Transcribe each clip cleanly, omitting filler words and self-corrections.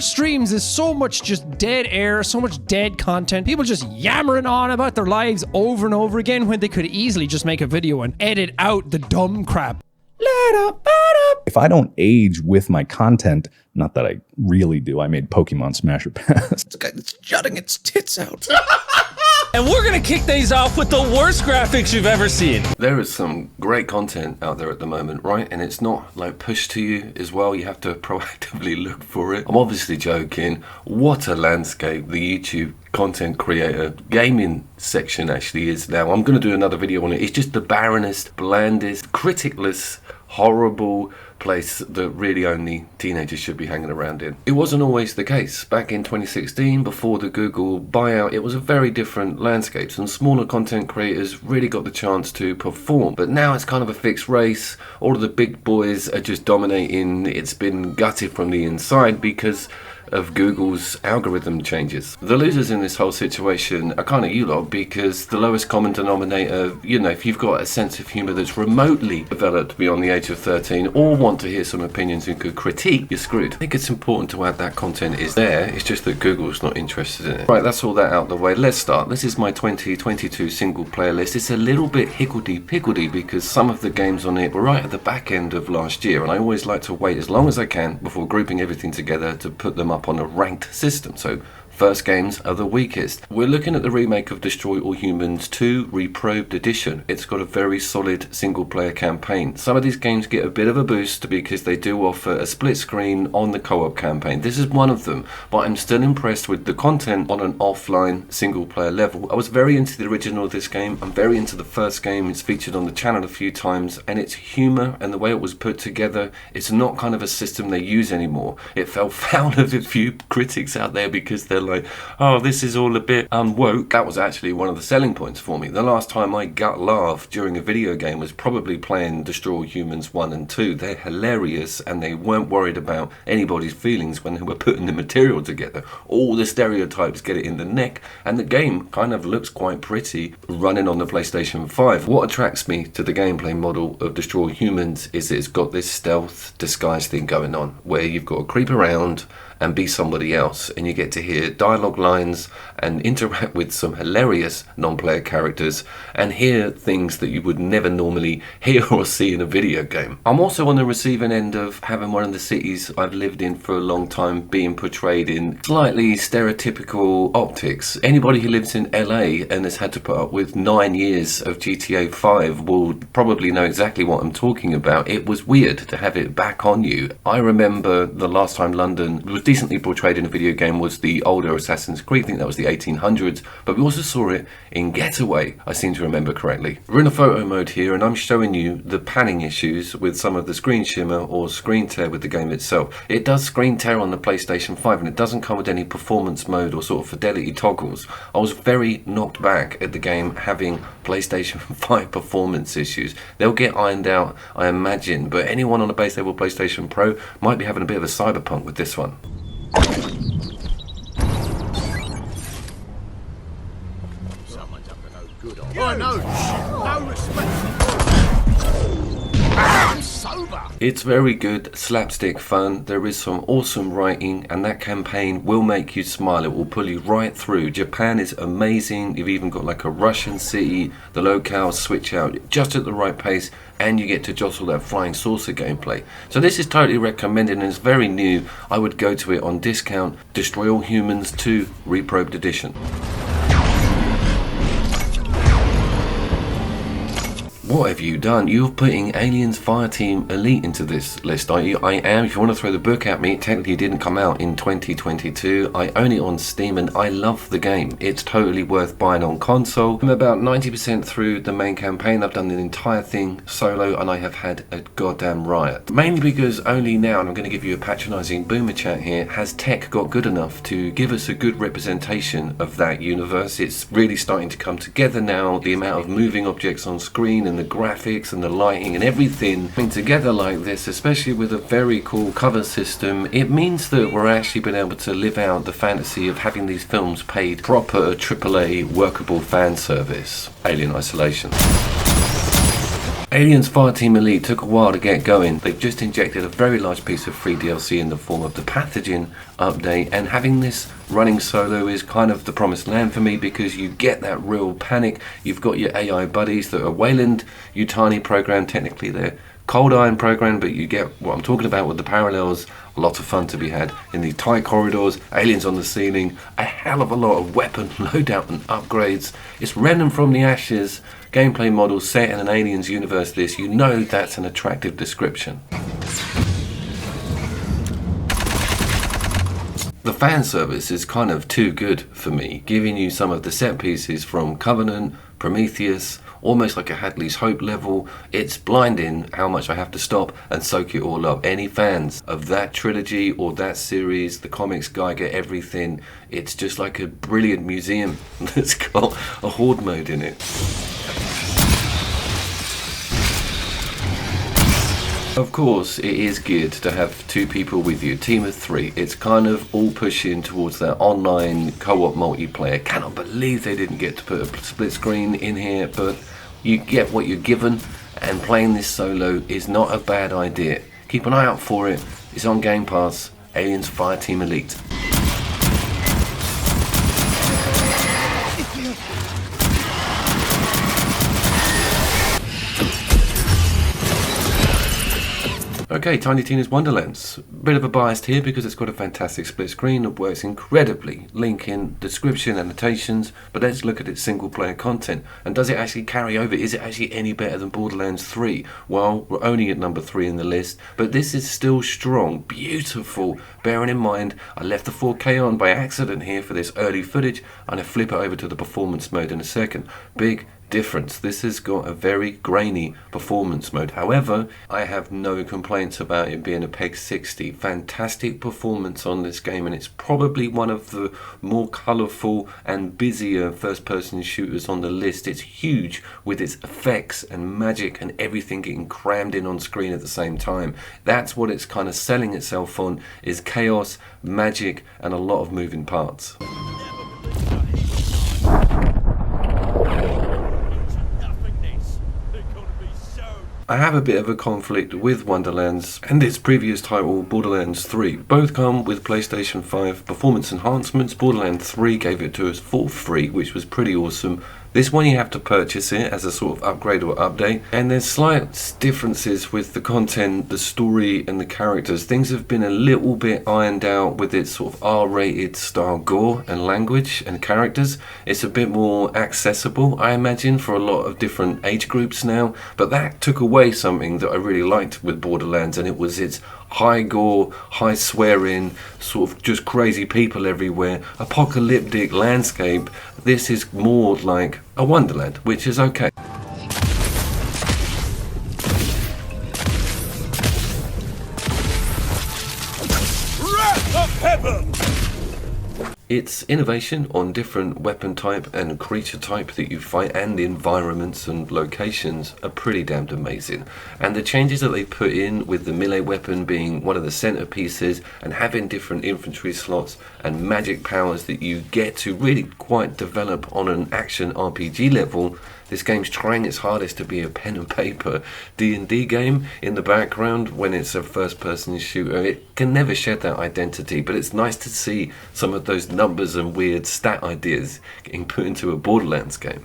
much streams is so much just dead air, so much dead content, people just yammering on about their lives over and over again when they could easily just make a video and edit out the dumb crap. If I don't age with my content, not that I really do, I made Pokemon Smasher Pass. It's got it's jutting its tits out. And we're gonna kick things off with the worst graphics you've ever seen. There is some great content out there at the moment, right? And it's not like pushed to you as well. You have to proactively look for it. I'm obviously joking. What a landscape the YouTube content creator gaming section actually is now. I'm going to do another video on it. It's just the barrenest, blandest, criticless, horrible place that really only teenagers should be hanging around in. It wasn't always the case. Back in 2016, before the Google buyout, it was a very different landscape. Some smaller content creators really got the chance to perform. But now it's kind of a fixed race. All of the big boys are just dominating. It's been gutted from the inside because of Google's algorithm changes. The losers in this whole situation are kind of you lot, because the lowest common denominator, you know, if you've got a sense of humour that's remotely developed beyond the age of 13 or want to hear some opinions and could critique, you're screwed. I think it's important to add that content is there, it's just that Google's not interested in it. Right, that's all that out the way. Let's start. This is my 2022 single player list. It's a little bit higgledy-piggledy because some of the games on it were right at the back end of last year, and I always like to wait as long as I can before grouping everything together to put them up on a ranked system. So first games are the weakest. We're looking at the remake of Destroy All Humans 2 Reprobed Edition. It's got a very solid single player campaign. Some of these games get a bit of a boost because they do offer a split screen on the co-op campaign. This is one of them, but I'm still impressed with the content on an offline single player level. I was very into the original of this game. I'm very into the first game. It's featured on the channel a few times, and its humour and the way it was put together, it's not kind of a system they use anymore. It fell foul of a few critics out there because they're like, oh, this is all a bit unwoke. That was actually one of the selling points for me. The last time I gut laughed during a video game was probably playing Destroy All Humans 1 and 2. They're hilarious, and they weren't worried about anybody's feelings when they were putting the material together. All the stereotypes get it in the neck, and the game kind of looks quite pretty running on the PlayStation 5. What attracts me to the gameplay model of Destroy All Humans is that it's got this stealth disguise thing going on, where you've got to creep around and be somebody else, and you get to hear dialogue lines and interact with some hilarious non-player characters and hear things that you would never normally hear or see in a video game. I'm also on the receiving end of having one of the cities I've lived in for a long time being portrayed in slightly stereotypical optics. Anybody who lives in LA and has had to put up with 9 years of GTA 5 will probably know exactly what I'm talking about. It was weird to have it back on you. I remember the last time London was decently portrayed in a video game was the older Assassin's Creed. I think that was the 1800s, but we also saw it in Getaway, I seem to remember correctly. We're in a photo mode here, and I'm showing you the panning issues with some of the screen shimmer or screen tear with the game itself. It does screen tear on the PlayStation 5, and it doesn't come with any performance mode or sort of fidelity toggles. I was very knocked back at the game having PlayStation 5 performance issues. They'll get ironed out, I imagine, but anyone on a base level PlayStation Pro might be having a bit of a Cyberpunk with this one. Someone's up to no good on. Oh no! No respect. I'm sober. It's very good slapstick fun. There is some awesome writing, and that campaign will make you smile. It will pull you right through. Japan is amazing. You've even got like a Russian city. The locales switch out just at the right pace, and you get to jostle that flying saucer gameplay. So this is totally recommended, and it's very new. I would go to it on discount. Destroy All Humans 2 Reprobed Edition. What have you done? You're putting Aliens Fireteam Elite into this list, are you? I am. If you want to throw the book at me, technically it didn't come out in 2022. I own it on Steam, and I love the game. It's totally worth buying on console. I'm about 90% through the main campaign. I've done the entire thing solo, and I have had a goddamn riot. Mainly because only now, and I'm going to give you a patronising boomer chat here, has tech got good enough to give us a good representation of that universe. It's really starting to come together now. The amount of moving objects on screen and the graphics and the lighting and everything coming together like this, especially with a very cool cover system, it means that we're actually been able to live out the fantasy of having these films paid proper AAA workable fan service. Alien Isolation. Aliens Fireteam Elite took a while to get going. They've just injected a very large piece of free DLC in the form of the Pathogen update, and having this running solo is kind of the promised land for me because you get that real panic. You've got your AI buddies that are Wayland Yutani program. Technically they're Cold Iron program, but you get what I'm talking about with the parallels. A lot of fun to be had in the tight corridors, aliens on the ceiling, a hell of a lot of weapon loadout and upgrades. It's Remnant from the Ashes, gameplay model set in an aliens universe. This, you know, that's an attractive description. The fan service is kind of too good for me, giving you some of the set pieces from Covenant, Prometheus, almost like a Hadley's Hope level. It's blinding how much I have to stop and soak it all up. Any fans of that trilogy or that series, the comics guy, get everything. It's just like a brilliant museum that's got a horde mode in it. Of course, it is geared to have two people with you, team of three. It's kind of all pushing towards that online co-op multiplayer. Cannot believe they didn't get to put a split screen in here, but you get what you're given, and playing this solo is not a bad idea. Keep an eye out for it. It's on Game Pass. Aliens Fireteam Elite. Okay, Tiny Tina's Wonderlands. Bit of a bias here because it's got a fantastic split screen that works incredibly. Link in, description, annotations, but let's look at its single player content. And does it actually carry over? Is it actually any better than Borderlands 3? Well, we're only at number 3 in the list, but this is still strong, beautiful. Bearing in mind, I left the 4K on by accident here for this early footage. I'm going to flip it over to the performance mode in a second. Big difference. This has got a very grainy performance mode. However, I have no complaints about it being a PEG 60. Fantastic performance on this game, and it's probably one of the more colourful and busier first-person shooters on the list. It's huge with its effects and magic and everything getting crammed in on screen at the same time. That's what it's kind of selling itself on, is chaos, magic, and a lot of moving parts. I have a bit of a conflict with Wonderlands and its previous title, Borderlands 3. Both come with PlayStation 5 performance enhancements. Borderlands 3 gave it to us for free, which was pretty awesome. This one you have to purchase it as a sort of upgrade or update, and there's slight differences with the content, the story and the characters. Things have been a little bit ironed out with its sort of R-rated style gore and language and characters. It's a bit more accessible, I imagine, for a lot of different age groups now, but that took away something that I really liked with Borderlands, and it was its high gore, high swearing, sort of just crazy people everywhere, apocalyptic landscape. This is more like a Wonderland, which is okay. It's innovation on different weapon type and creature type that you fight, and environments and locations are pretty damned amazing. And the changes that they put in with the melee weapon being one of the centerpieces and having different infantry slots and magic powers that you get to really quite develop on an action RPG level. This game's trying its hardest to be a pen and paper D&D game in the background when it's a first-person shooter. It can never shed that identity, but it's nice to see some of those numbers and weird stat ideas getting put into a Borderlands game.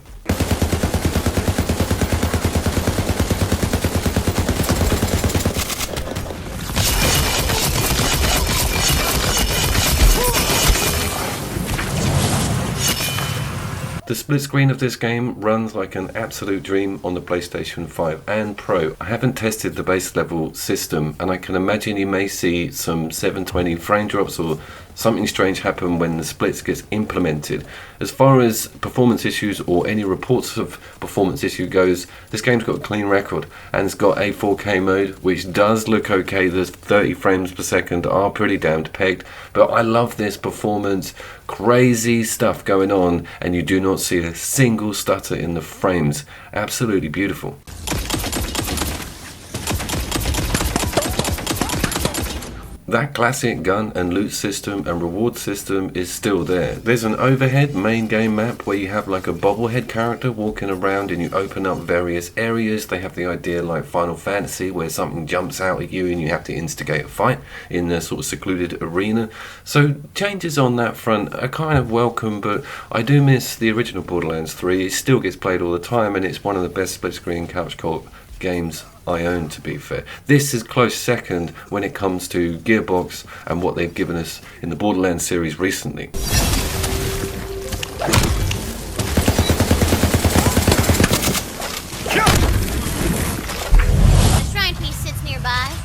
The split screen of this game runs like an absolute dream on the PlayStation 5 and Pro. I haven't tested the base level system, and I can imagine you may see some 720 frame drops or something strange happen when the splits gets implemented. As far as performance issues or any reports of performance issue goes, this game's got a clean record, and it's got a 4K mode which does look okay. The 30 frames per second are pretty damned pegged, but I love this performance. Crazy stuff going on, and you do not see a single stutter in the frames. Absolutely beautiful. that classic gun and loot system and reward system is still there. There's an overhead main game map where you have like a bobblehead character walking around and you open up various areas. They have the idea like Final Fantasy where something jumps out at you and you have to instigate a fight in a sort of secluded arena. So changes on that front are kind of welcome, but I do miss the original Borderlands 3. It still gets played all the time and it's one of the best split screen couch co-op games I own, to be fair. This is close second when it comes to Gearbox and what they've given us in the Borderlands series recently.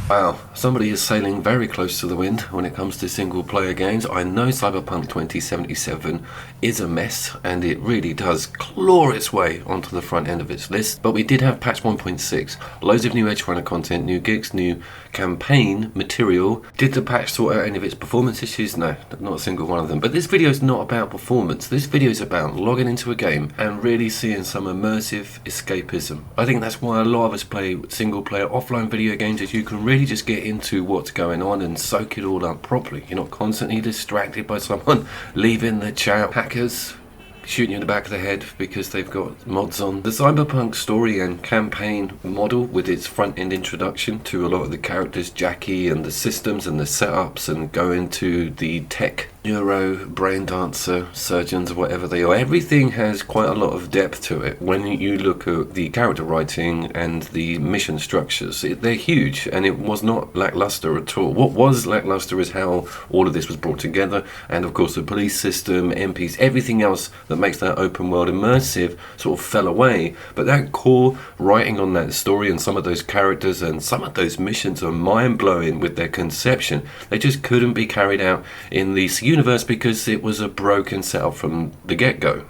Wow, somebody is sailing very close to the wind when it comes to single player games. I know Cyberpunk 2077 is a mess and it really does claw its way onto the front end of its list, but we did have patch 1.6, loads of new Edge Runner content, new gigs, new campaign material. Did the patch sort out any of its performance issues? No, not a single one of them. But this video is not about performance. This video is about logging into a game and really seeing some immersive escapism. I think that's why a lot of us play single player offline video games, is you can really just get into what's going on and soak it all up properly. You're not constantly distracted by someone leaving the chat, hackers shooting you in the back of the head because they've got mods on. The Cyberpunk story and campaign model with its front end introduction to a lot of the characters, Jackie, and the systems and the setups, and going to the tech neuro brain dancer surgeons or whatever they are, everything has quite a lot of depth to it. When you look at the character writing and the mission structures, they're huge, and it was not lackluster at all. What was lackluster is how all of this was brought together, and of course the police system, MPs, everything else that makes that open world immersive sort of fell away. But that core writing on that story and some of those characters and some of those missions are mind-blowing with their conception. They just couldn't be carried out in this universe because it was a broken setup from the get-go.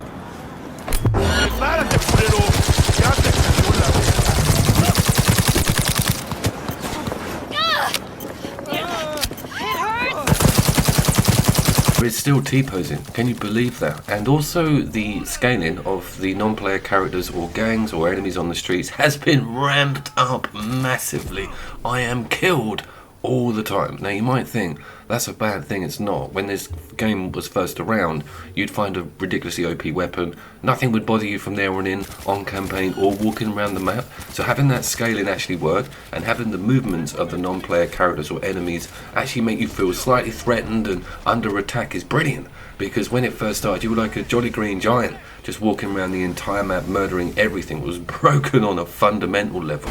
It's still T-posing, can you believe that? And also the scaling of the non-player characters or gangs or enemies on the streets has been ramped up massively. I am killed all the time. Now you might think that's a bad thing. It's not. When this game was first around, you'd find a ridiculously OP weapon. Nothing would bother you from there on in, on campaign or walking around the map. So having that scaling actually work and having the movements of the non-player characters or enemies actually make you feel slightly threatened and under attack is brilliant. Because when it first started, you were like a jolly green giant just walking around the entire map murdering everything. It was broken on a fundamental level.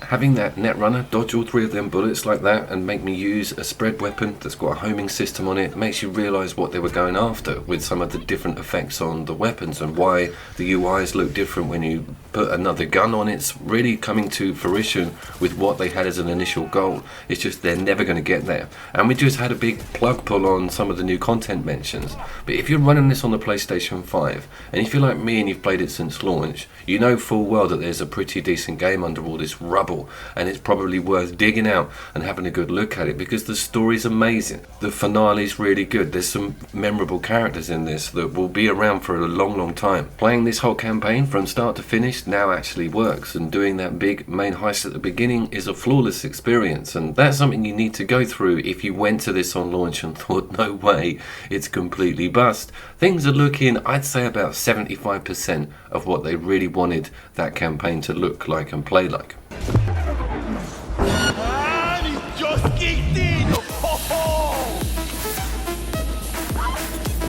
Having that Netrunner dodge all three of them bullets like that and make me use a spread weapon that's got a homing system on it makes you realise what they were going after with some of the different effects on the weapons and why the UIs look different when you put another gun on. It's really coming to fruition with what they had as an initial goal. It's just they're never going to get there. And we just had a big plug pull on some of the new content mentions. But if you're running this on the PlayStation 5 and if you're like me and you've played it since launch, you know full well that there's a pretty decent game under all this rubble. And it's probably worth digging out and having a good look at it because the story's amazing. The finale's really good. There's some memorable characters in this that will be around for a long time. Playing this whole campaign from start to finish now actually works, and doing that big main heist at the beginning is a flawless experience, and that's something you need to go through if you went to this on launch and thought no way, it's completely bust. Things are looking, I'd say, about 75% of what they really wanted that campaign to look like and play like.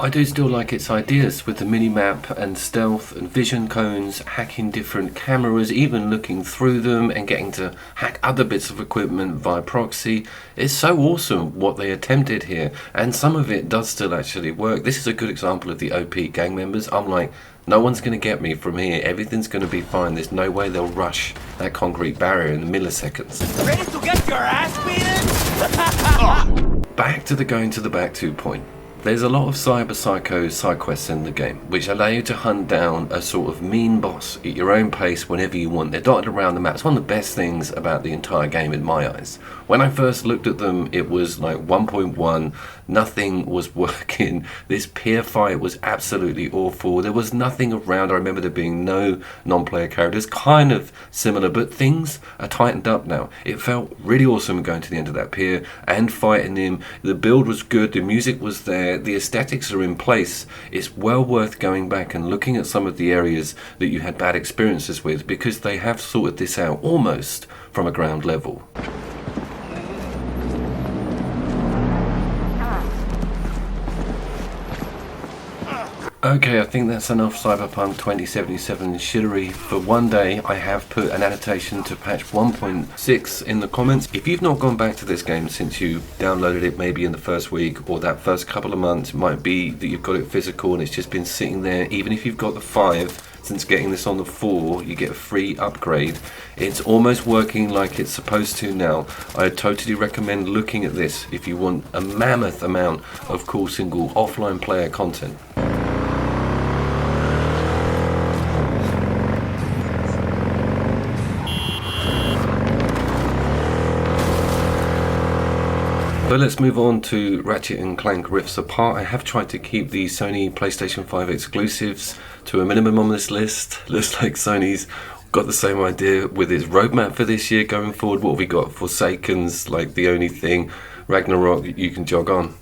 I do still like its ideas with the mini-map and stealth and vision cones, hacking different cameras, even looking through them and getting to hack other bits of equipment via proxy. It's so awesome what they attempted here, and some of it does still actually work. This is a good example of the OP gang members. I'm like, no one's going to get me from here. Everything's going to be fine. There's no way they'll rush that concrete barrier in milliseconds. Ready to get your ass beaten? Back to the going to the back 2 point. There's a lot of Cyber Psycho side quests in the game, which allow you to hunt down a sort of mean boss at your own pace whenever you want. They're dotted around the map. It's one of the best things about the entire game in my eyes. When I first looked at them, it was like 1.1, nothing was working. This peer fight was absolutely awful. There was nothing around. I remember there being no non-player characters, kind of similar, but things are tightened up now. It felt really awesome going to the end of that pier and fighting him. The build was good, the music was there, the aesthetics are in place. It's well worth going back and looking at some of the areas that you had bad experiences with, because they have sorted this out almost from a ground level. Okay, I think that's enough Cyberpunk 2077 shittery for one day. I have put an annotation to patch 1.6 in the comments. If you've not gone back to this game since you downloaded it maybe in the first week or that first couple of months, it might be that you've got it physical and it's just been sitting there. Even if you've got the 5, since getting this on the 4, you get a free upgrade. It's almost working like it's supposed to now. I totally recommend looking at this if you want a mammoth amount of cool single offline player content. So let's move on to Ratchet and Clank Rifts Apart. I have tried to keep the Sony PlayStation 5 exclusives to a minimum on this list. Looks like Sony's got the same idea with its roadmap for this year going forward. What have we got? Forsaken's like the only thing. Ragnarok you can jog on.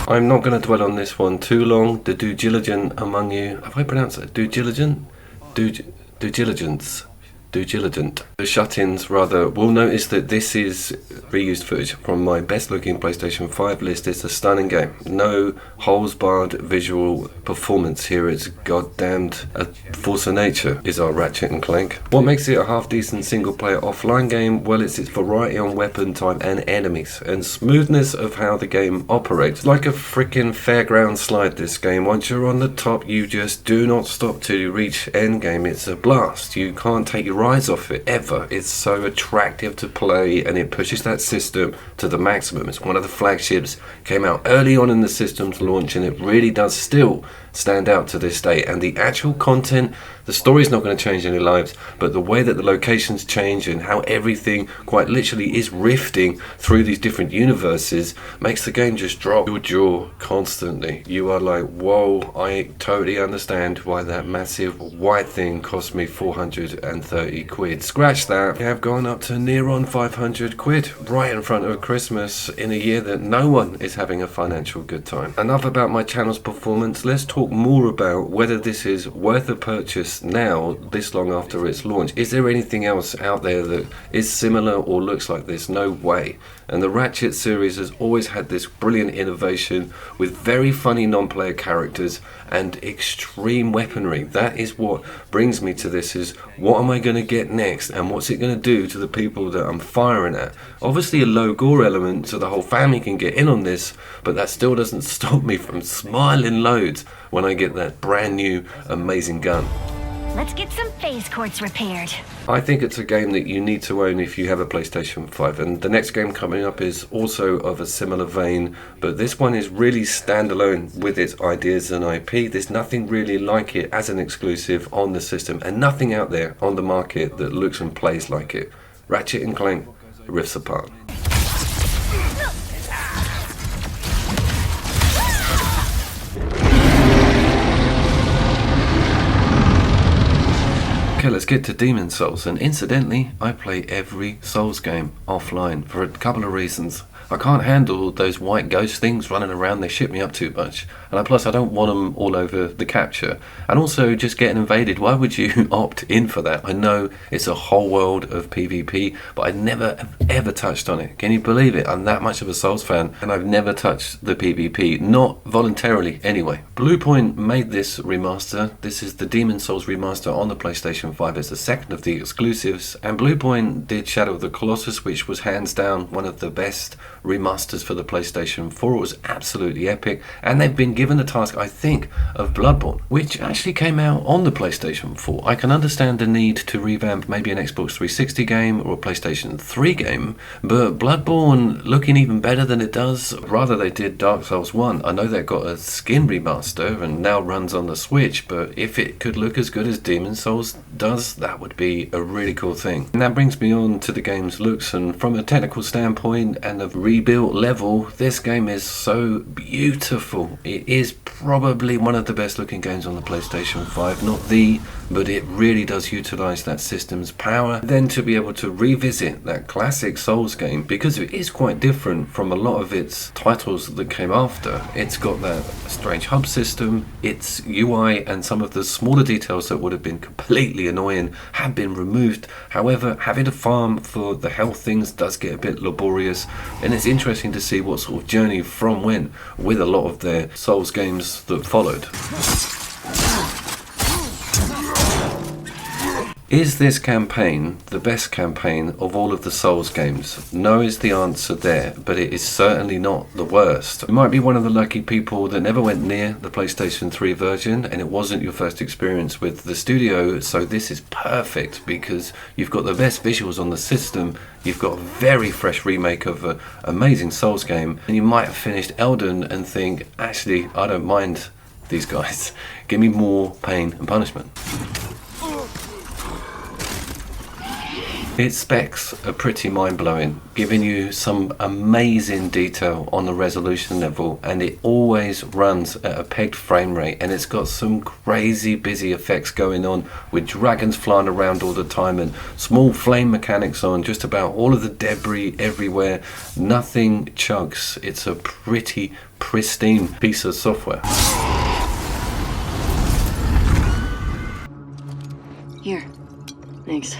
I'm not going to dwell on this one too long. The Diligent among you, have I pronounced it? Diligent? Diligence. Diligent. The shut-ins rather will notice that this is reused footage from my best looking PlayStation 5 list. It's a stunning game. No holes barred visual performance here. It's goddamned a force of nature is our Ratchet and Clank. What makes it a half decent single player offline game? Well, it's its variety on weapon type and enemies and smoothness of how the game operates. Like a freaking fairground slide, this game. Once you're on the top, you just do not stop till you reach endgame. It's a blast. You can't take your eyes off it ever. It's so attractive to play and it pushes that system to the maximum. It's one of the flagships, came out early on in the system's launch, and it really does still stand out to this day. And the actual content, the story's not going to change any lives, but the way that the locations change and how everything quite literally is rifting through these different universes makes the game just drop your jaw constantly. You are like, whoa, I totally understand why that massive white thing cost me 430 quid. Scratch that. We have gone up to near on 500 quid right in front of Christmas in a year that no one is having a financial good time. Enough about my channel's performance. Let's talk more about whether this is worth a purchase now, this long after its launch. Is there anything else out there that is similar or looks like this? No way. And the Ratchet series has always had this brilliant innovation with very funny non-player characters and extreme weaponry. That is what brings me to this, is what am I going to get next and what's it going to do to the people that I'm firing at? Obviously a low gore element so the whole family can get in on this, but that still doesn't stop me from smiling loads when I get that brand new amazing gun. Let's get some phase cords repaired. I think it's a game that you need to own if you have a PlayStation 5, and the next game coming up is also of a similar vein, but this one is really standalone with its ideas and IP. There's nothing really like it as an exclusive on the system, and nothing out there on the market that looks and plays like it. Ratchet and Clank Rifts Apart. Okay, let's get to Demon Souls, and incidentally, I play every Souls game offline for a couple of reasons. I can't handle those white ghost things running around, they shit me up too much. And plus I don't want them all over the capture. And also just getting invaded, why would you opt in for that? I know it's a whole world of PvP, but I never have ever touched on it. Can you believe it? I'm that much of a Souls fan and I've never touched the PvP, not voluntarily anyway. Bluepoint made this remaster. This is the Demon's Souls remaster on the PlayStation 5. It's the second of the exclusives. And Bluepoint did Shadow of the Colossus, which was hands down one of the best remasters for the PlayStation 4. It was absolutely epic. And they've been given the task, I think, of Bloodborne, which actually came out on the PlayStation 4. I can understand the need to revamp maybe an Xbox 360 game or a PlayStation 3 game, but Bloodborne looking even better than it does. Rather, they did Dark Souls 1. I know they got a skin remaster and now runs on the Switch, but if it could look as good as Demon's Souls does, that would be a really cool thing. And that brings me on to the game's looks, and from a technical standpoint and a rebuilt level, this game is so beautiful. It is probably one of the best looking games on the PlayStation 5, not the, but it really does utilize that system's power. Then to be able to revisit that classic Souls game, because it is quite different from a lot of its titles that came after. It's got that strange hub system, its UI and some of the smaller details that would have been completely annoying have been removed. However, having to farm for the health things does get a bit laborious, and it's interesting to see what sort of journey from went with a lot of their Souls games that followed. Is this campaign the best campaign of all of the Souls games? No is the answer there, but it is certainly not the worst. You might be one of the lucky people that never went near the PlayStation 3 version and it wasn't your first experience with the studio, so this is perfect because you've got the best visuals on the system, you've got a very fresh remake of an amazing Souls game, and you might have finished Elden and think, actually, I don't mind these guys. Give me more pain and punishment. Its specs are pretty mind-blowing, giving you some amazing detail on the resolution level, and it always runs at a pegged frame rate, and it's got some crazy busy effects going on with dragons flying around all the time and small flame mechanics on just about all of the debris everywhere. Nothing chugs. It's a pretty pristine piece of software. Here. Thanks.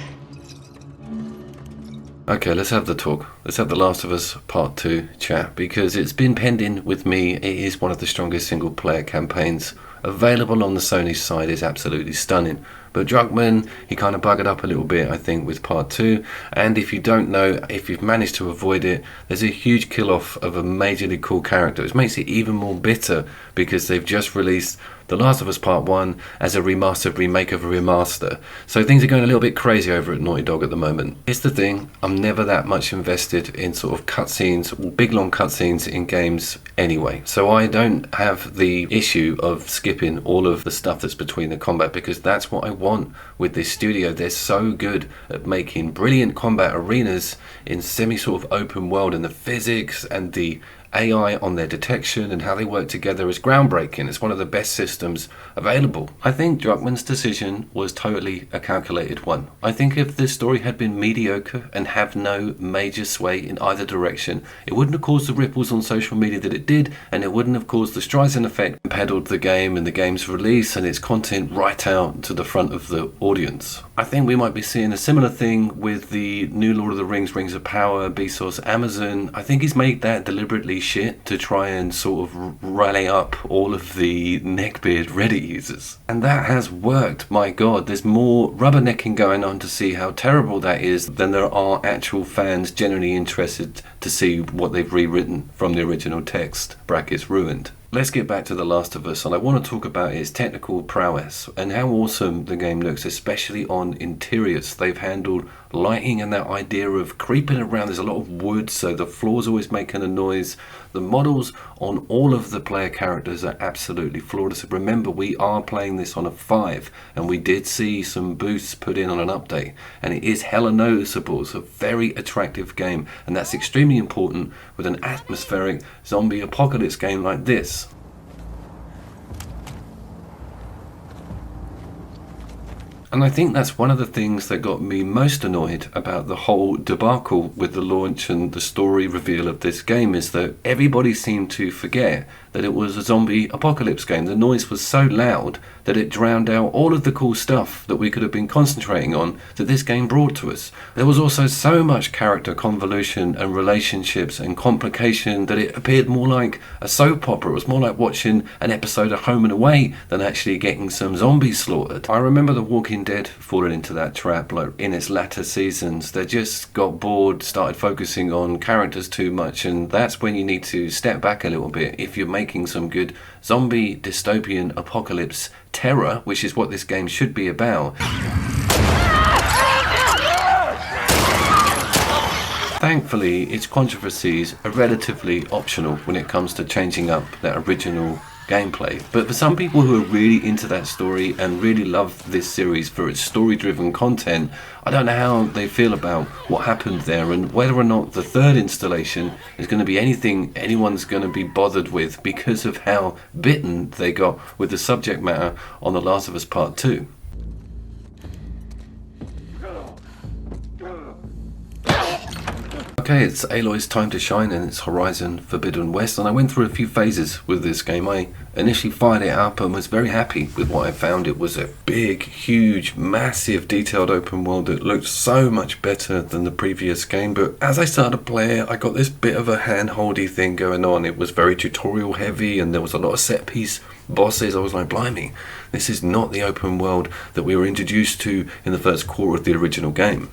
Okay, let's have the talk. Let's have The Last of Us Part 2 chat, because it's been pending with me. It is one of the strongest single player campaigns available on the Sony side. Is absolutely stunning. But Druckmann, he kind of buggered up a little bit, I think, with Part 2. And if you don't know, if you've managed to avoid it, there's a huge kill-off of a majorly cool character, which makes it even more bitter because they've just released The Last of Us Part 1 as a remastered remake of a remaster. So things are going a little bit crazy over at Naughty Dog at the moment. Here's the thing, I'm never that much invested in sort of cutscenes, big long cutscenes in games anyway. So I don't have the issue of skipping all of the stuff that's between the combat, because that's what I want with this studio. They're so good at making brilliant combat arenas in semi sort of open world, and the physics and the AI on their detection and how they work together is groundbreaking. It's one of the best systems available. I think Druckmann's decision was totally a calculated one. I think if this story had been mediocre and have no major sway in either direction, it wouldn't have caused the ripples on social media that it did, and it wouldn't have caused the Streisand effect that peddled the game and the game's release and its content right out to the front of the audience. I think we might be seeing a similar thing with the new Lord of the Rings, Rings of Power, Bezos, Amazon. I think he's made that deliberately shit to try and sort of rally up all of the neckbeard Reddit users. And that has worked. My god, there's more rubbernecking going on to see how terrible that is than there are actual fans genuinely interested to see what they've rewritten from the original text, brackets ruined. Let's get back to The Last of Us, and I want to talk about its technical prowess and how awesome the game looks, especially on interiors. They've handled lighting and that idea of creeping around. There's a lot of wood, so the floor's always making a noise. The models on all of the player characters are absolutely flawless. Remember, we are playing this on a 5, and we did see some boosts put in on an update, and it is hella noticeable. It's a very attractive game, and that's extremely important with an atmospheric zombie apocalypse game like this. And I think that's one of the things that got me most annoyed about the whole debacle with the launch and the story reveal of this game, is that everybody seemed to forget that it was a zombie apocalypse game. The noise was so loud that it drowned out all of the cool stuff that we could have been concentrating on that this game brought to us. There was also so much character convolution and relationships and complication that it appeared more like a soap opera. It was more like watching an episode of Home and Away than actually getting some zombies slaughtered. I remember The Walking Dead falling into that trap, like in its latter seasons. They just got bored, started focusing on characters too much, and that's when you need to step back a little bit if you're making some good zombie dystopian apocalypse terror, which is what this game should be about. Thankfully, its controversies are relatively optional when it comes to changing up that original gameplay. But for some people who are really into that story and really love this series for its story-driven content, I don't know how they feel about what happened there and whether or not the third installation is going to be anything anyone's going to be bothered with because of how bitten they got with the subject matter on The Last of Us Part 2. Okay, it's Aloy's time to shine and it's Horizon Forbidden West, and I went through a few phases with this game. I initially fired it up and was very happy with what I found. It was a big, huge, massive, detailed open world that looked so much better than the previous game, but as I started to play it, I got this bit of a hand-holdy thing going on. It was very tutorial heavy and there was a lot of set-piece bosses. I was like, blimey, this is not the open world that we were introduced to in the first quarter of the original game.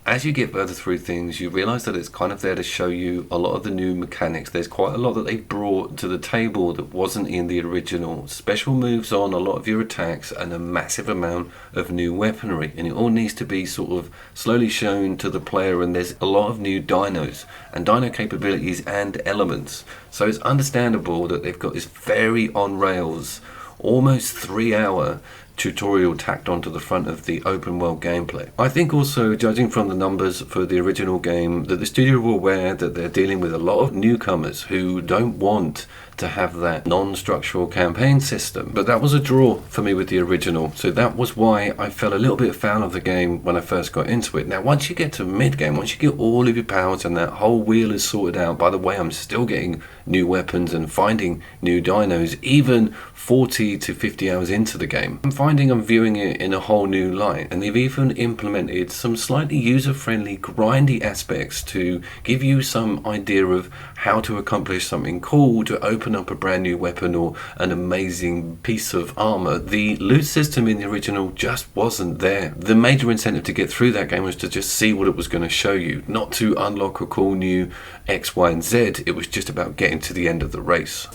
As you get further through things, you realise that it's kind of there to show you a lot of the new mechanics. There's quite a lot that they've brought to the table that wasn't in the original. Special moves on a lot of your attacks and a massive amount of new weaponry. And it all needs to be sort of slowly shown to the player, and there's a lot of new dinos and dino capabilities and elements. So it's understandable that they've got this very on-rails, almost 3-hour tutorial tacked onto the front of the open world gameplay. I think also, judging from the numbers for the original game, that the studio were aware that they're dealing with a lot of newcomers who don't want to have that non-structural campaign system. But that was a draw for me with the original, so that was why I fell a little bit foul of the game when I first got into it. Now once you get to mid-game, once you get all of your powers and that whole wheel is sorted out, by the way, I'm still getting new weapons and finding new dinos even 40 to 50 hours into the game. I'm finding I'm viewing it in a whole new light, and they've even implemented some slightly user-friendly grindy aspects to give you some idea of how to accomplish something cool, to open up a brand new weapon or an amazing piece of armor. The loot system in the original just wasn't there. The major incentive to get through that game was to just see what it was going to show you, not to unlock a cool new X, Y, and Z. It was just about getting to the end of the race.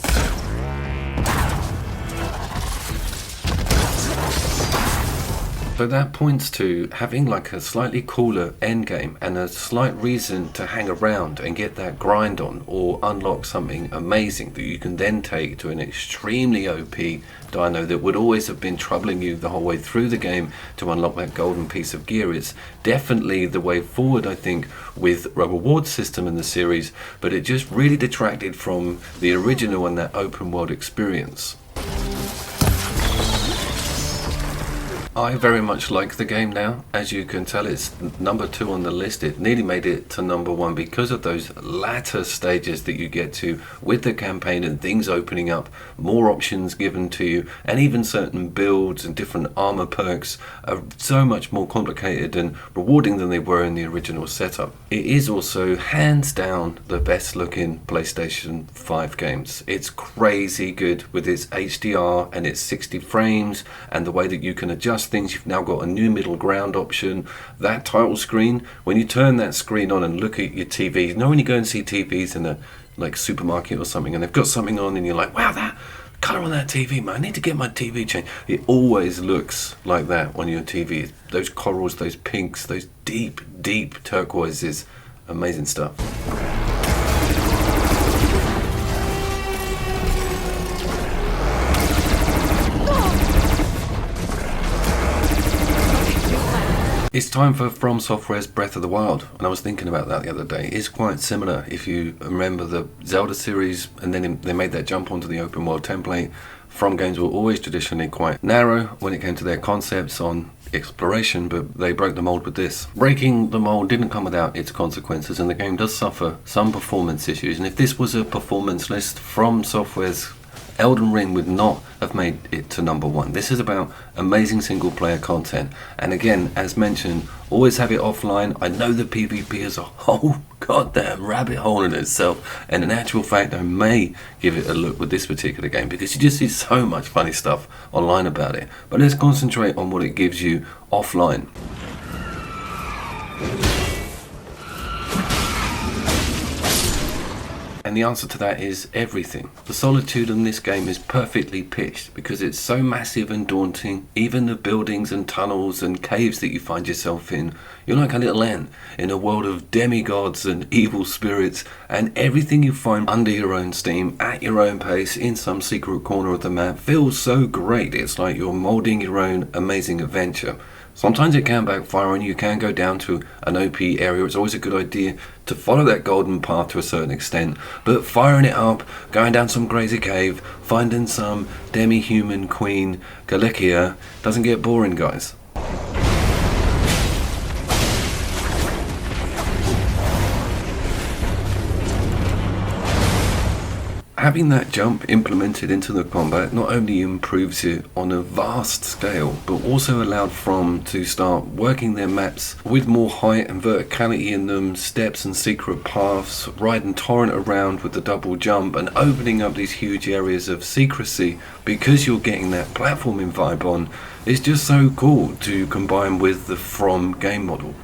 So that points to having like a slightly cooler end game and a slight reason to hang around and get that grind on or unlock something amazing that you can then take to an extremely OP dino that would always have been troubling you the whole way through the game to unlock that golden piece of gear. It's definitely the way forward, I think, with a reward system in the series, but it just really detracted from the original and that open world experience. I very much like the game now. As you can tell, it's number 2 on the list. It nearly made it to number 1 because of those latter stages that you get to with the campaign and things opening up, more options given to you, and even certain builds and different armor perks are so much more complicated and rewarding than they were in the original setup. It is also hands down the best looking PlayStation 5 games. It's crazy good with its HDR and its 60 frames and the way that you can adjust things. You've now got a new middle ground option. That title screen, when you turn that screen on and look at your TV, you know when you go and see TVs in a like supermarket or something and they've got something on and you're like, wow, that colour on that TV, man, I need to get my TV changed. It always looks like that on your TV. Those corals, those pinks, those deep, deep turquoises. Amazing stuff. It's time for From Software's Breath of the Wild, and I was thinking about that the other day. It's quite similar if you remember the Zelda series, and then they made that jump onto the open world template From Games were always traditionally quite narrow when it came to their concepts on exploration, but they broke the mold with this. Breaking the mold didn't come without its consequences, and the game does suffer some performance issues. And if this was a performance list, From Software's Elden Ring would not have made it to number one. This is about amazing single player content, and again, as mentioned, always have it offline. I know the PvP is a whole goddamn rabbit hole in itself, and in actual fact I may give it a look with this particular game because you just see so much funny stuff online about it. But let's concentrate on what it gives you offline. And the answer to that is everything. The solitude in this game is perfectly pitched because it's so massive and daunting. Even the buildings and tunnels and caves that you find yourself in, you're like a little ant in a world of demigods and evil spirits, and everything you find under your own steam, at your own pace, in some secret corner of the map feels so great. It's like you're molding your own amazing adventure. Sometimes it can backfire and you can go down to an OP area. It's always a good idea to follow that golden path to a certain extent, but firing it up, going down some crazy cave, finding some demi-human queen Galicia doesn't get boring, guys. Having that jump implemented into the combat not only improves it on a vast scale, but also allowed From to start working their maps with more height and verticality in them, steps and secret paths, riding Torrent around with the double jump and opening up these huge areas of secrecy because you're getting that platforming vibe on. It's just so cool to combine with the From game model.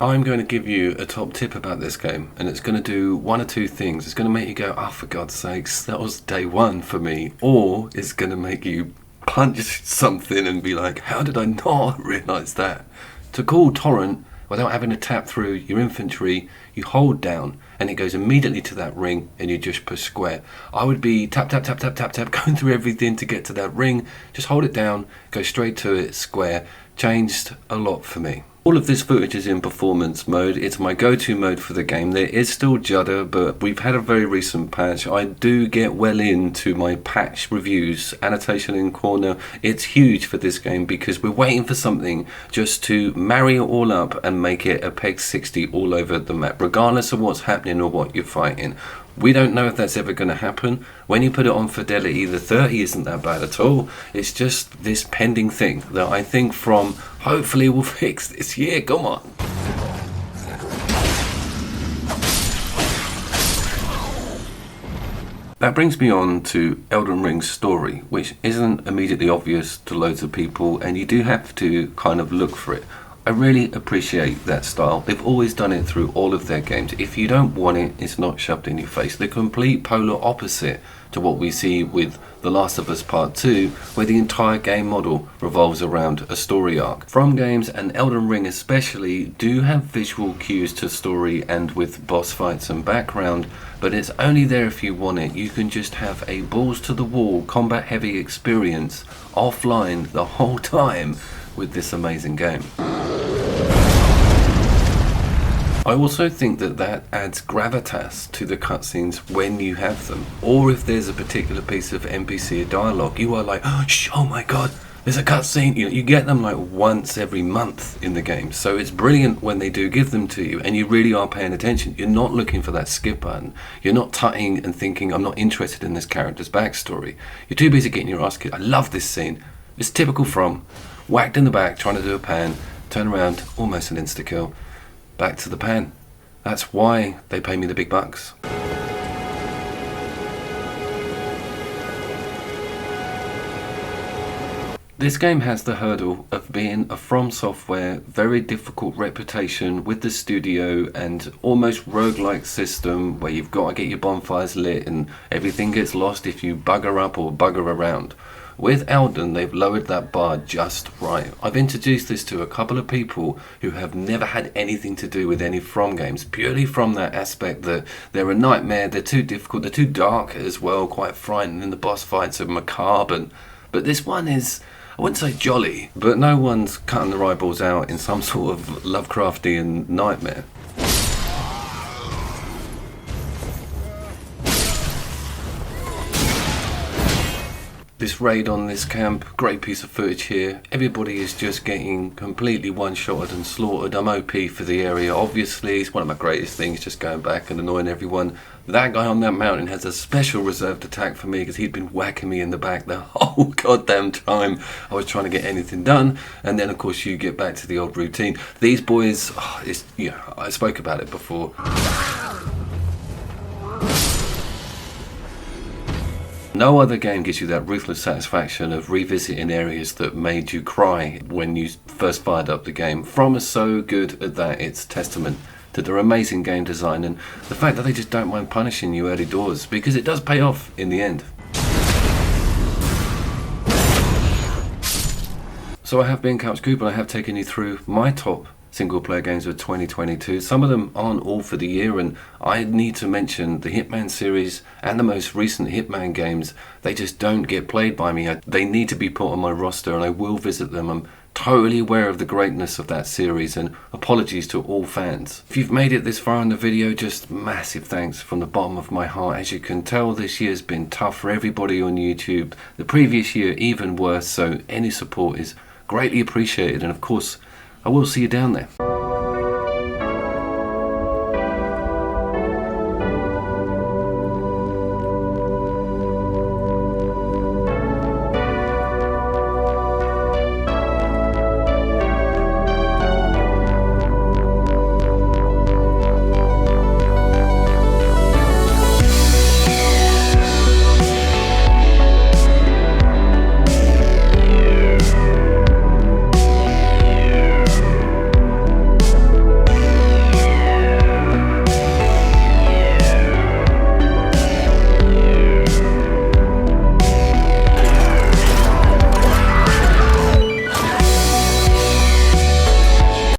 I'm going to give you a top tip about this game, and it's going to do one or two things. It's going to make you go, oh, for God's sakes, that was day one for me. Or it's going to make you punch something and be like, how did I not realise that? To call Torrent without having to tap through your infantry, you hold down and it goes immediately to that ring and you just push square. I would be tap, tap, tap, tap, tap, tap, going through everything to get to that ring. Just hold it down, go straight to it, square. Changed a lot for me. All of this footage is in performance mode. It's my go-to mode for the game. There is still judder, but we've had a very recent patch. I do get well into my patch reviews. Annotation in corner, it's huge for this game because we're waiting for something just to marry it all up and make it a PEG 60 all over the map, regardless of what's happening or what you're fighting. We don't know if that's ever going to happen. When you put it on fidelity, the 30 isn't that bad at all. It's just this pending thing that I think From hopefully will fix this year. Come on. That brings me on to Elden Ring's story, which isn't immediately obvious to loads of people, and you do have to kind of look for it. I really appreciate that style. They've always done it through all of their games. If you don't want it, it's not shoved in your face. The complete polar opposite to what we see with The Last of Us Part 2, where the entire game model revolves around a story arc. From Games and Elden Ring especially do have visual cues to story and with boss fights and background, but it's only there if you want it. You can just have a balls to the wall, combat heavy experience offline the whole time with this amazing game. I also think that adds gravitas to the cutscenes when you have them, or if there's a particular piece of NPC dialogue, you are like, oh my god, there's a cutscene. You get them like once every month in the game, so it's brilliant when they do give them to you, and you really are paying attention. You're not looking for that skip button. You're not tutting and thinking, I'm not interested in this character's backstory. You're too busy getting your ass kicked. I love this scene. It's typical From. Whacked in the back, trying to do a pan, turn around, almost an insta-kill. Back to the pan. That's why they pay me the big bucks. This game has the hurdle of being a From Software, very difficult reputation with the studio and almost roguelike system where you've got to get your bonfires lit and everything gets lost if you bugger up or bugger around. With Elden, they've lowered that bar just right. I've introduced this to a couple of people who have never had anything to do with any From games, purely from that aspect that they're a nightmare, they're too difficult, they're too dark as well, quite frightening, and the boss fights are macabre. But this one is, I wouldn't say jolly, but no one's cutting their eyeballs out in some sort of Lovecraftian nightmare. This raid on this camp, great piece of footage here. Everybody is just getting completely one-shotted and slaughtered. I'm OP for the area, obviously. It's one of my greatest things, just going back and annoying everyone. That guy on that mountain has a special reserved attack for me because he'd been whacking me in the back the whole goddamn time I was trying to get anything done. And then, of course, you get back to the old routine. These boys, I spoke about it before. No other game gives you that ruthless satisfaction of revisiting areas that made you cry when you first fired up the game. From is so good at that, it's testament to their amazing game design and the fact that they just don't mind punishing you early doors, because it does pay off in the end. So I have been Couch Coop and I have taken you through my top single player games of 2022. Some of them aren't all for the year, and I need to mention the Hitman series and the most recent Hitman games. They just don't get played by me. They need to be put on my roster and I will visit them. I'm totally aware of the greatness of that series, and apologies to all fans. If you've made it this far in the video, just massive thanks from the bottom of my heart. As you can tell, this year's been tough for everybody on YouTube. The previous year even worse, so any support is greatly appreciated, and of course I will see you down there.